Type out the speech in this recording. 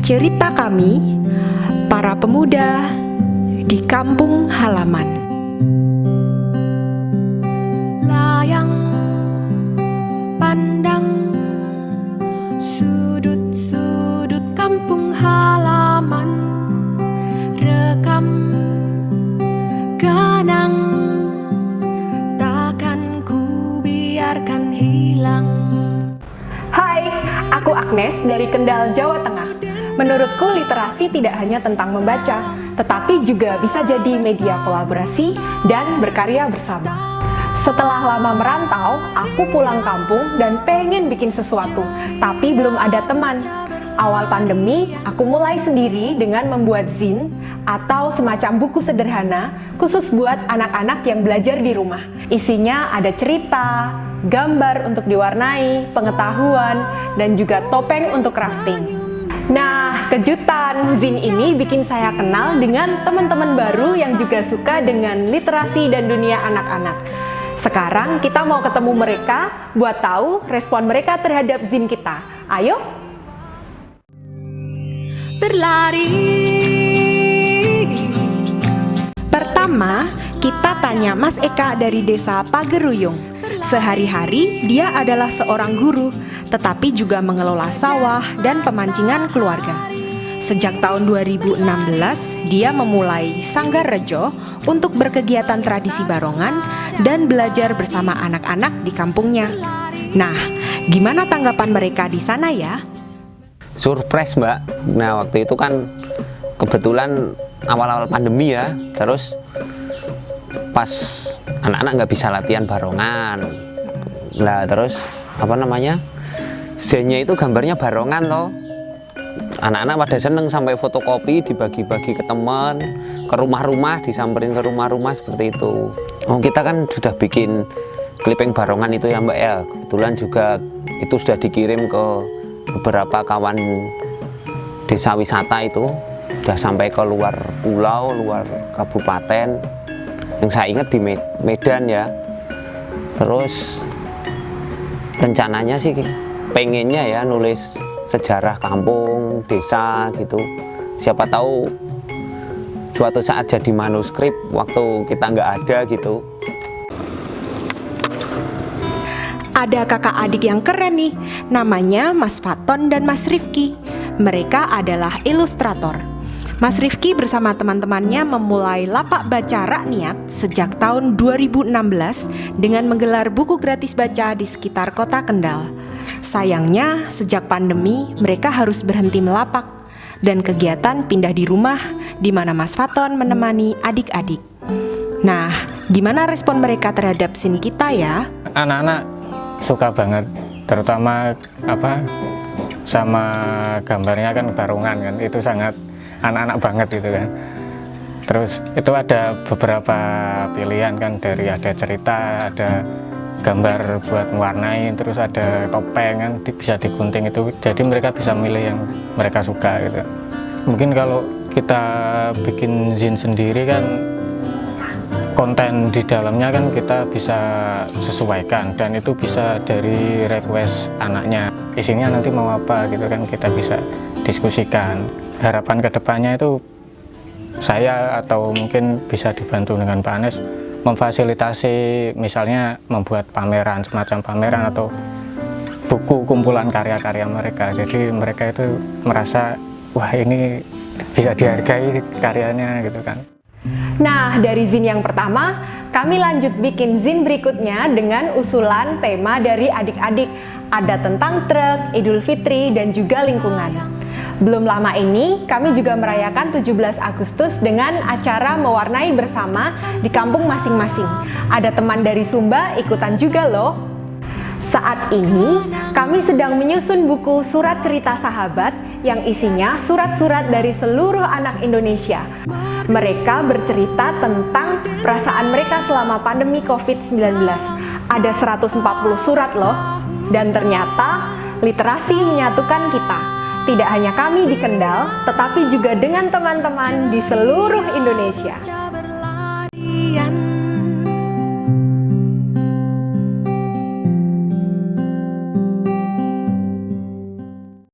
Cerita kami, para pemuda di kampung halaman. Layang pandang sudut-sudut kampung halaman, rekam kenang, takkan ku biarkan hilang. Hai, aku Agnes dari Kendal, Jawa Tengah. Menurutku literasi tidak hanya tentang membaca, tetapi juga bisa jadi media kolaborasi dan berkarya bersama. Setelah lama merantau, aku pulang kampung dan pengen bikin sesuatu, tapi belum ada teman. Awal pandemi, aku mulai sendiri dengan membuat zin atau semacam buku sederhana khusus buat anak-anak yang belajar di rumah. Isinya ada cerita, gambar untuk diwarnai, pengetahuan, dan juga topeng untuk crafting. Nah, kejutan, zin ini bikin saya kenal dengan teman-teman baru yang juga suka dengan literasi dan dunia anak-anak. Sekarang kita mau ketemu mereka buat tahu respon mereka terhadap zin kita. Ayo! Berlari. Pertama, kita tanya Mas Eka dari desa Pageruyung. Sehari-hari dia adalah seorang guru, tetapi juga mengelola sawah dan pemancingan keluarga. Sejak tahun 2016, dia memulai Sanggar Rejo untuk berkegiatan tradisi barongan dan belajar bersama anak-anak di kampungnya. Nah, gimana tanggapan mereka di sana ya? Surprise, Mbak. Nah, waktu itu kan kebetulan awal-awal pandemi ya, terus pas anak-anak nggak bisa latihan barongan. Nah, terus zennya itu gambarnya barongan loh. Anak-anak pada seneng sampai fotokopi dibagi-bagi ke teman, ke rumah-rumah, disamperin ke rumah-rumah seperti itu. Oh, kita kan sudah bikin clipping barongan itu ya, Mbak ya. Kebetulan juga itu sudah dikirim ke beberapa kawan desa wisata, itu sudah sampai ke luar pulau, luar kabupaten. Yang saya ingat di Medan ya. Terus rencananya sih pengennya ya nulis sejarah kampung, desa gitu. Siapa tahu suatu saat jadi manuskrip waktu kita nggak ada gitu. Ada kakak adik yang keren nih, namanya Mas Faton dan Mas Rifki. Mereka adalah ilustrator. Mas Rifki bersama teman-temannya memulai lapak baca Rakyat sejak tahun 2016 dengan menggelar buku gratis baca di sekitar kota Kendal. Sayangnya, sejak pandemi mereka harus berhenti melapak dan kegiatan pindah di rumah di mana Mas Faton menemani adik-adik. Nah, gimana respon mereka terhadap zin kita ya? Anak-anak suka banget, terutama sama gambarnya kan barongan kan, itu sangat anak-anak banget gitu kan. Terus itu ada beberapa pilihan kan, dari ada cerita, ada gambar buat mewarnai, terus ada topeng kan, bisa digunting itu. Jadi mereka bisa milih yang mereka suka gitu. Mungkin kalau kita bikin zin sendiri kan, konten di dalamnya kan kita bisa sesuaikan, dan itu bisa dari request anaknya, isinya nanti mau apa gitu kan, kita bisa diskusikan. Harapan kedepannya itu saya atau mungkin bisa dibantu dengan Pak Anes memfasilitasi, misalnya membuat pameran, semacam pameran atau buku kumpulan karya-karya mereka. Jadi mereka itu merasa wah ini bisa dihargai karyanya gitu kan. Nah, dari zin yang pertama, kami lanjut bikin zin berikutnya dengan usulan tema dari adik-adik. Ada tentang truk, Idul Fitri, dan juga lingkungan. Belum lama ini, kami juga merayakan 17 Agustus dengan acara mewarnai bersama di kampung masing-masing. Ada teman dari Sumba ikutan juga loh. Saat ini, kami sedang menyusun buku Surat Cerita Sahabat yang isinya surat-surat dari seluruh anak Indonesia. Mereka bercerita tentang perasaan mereka selama pandemi COVID-19. Ada 140 surat loh. Dan ternyata literasi menyatukan kita. Tidak hanya kami di Kendal, tetapi juga dengan teman-teman di seluruh Indonesia.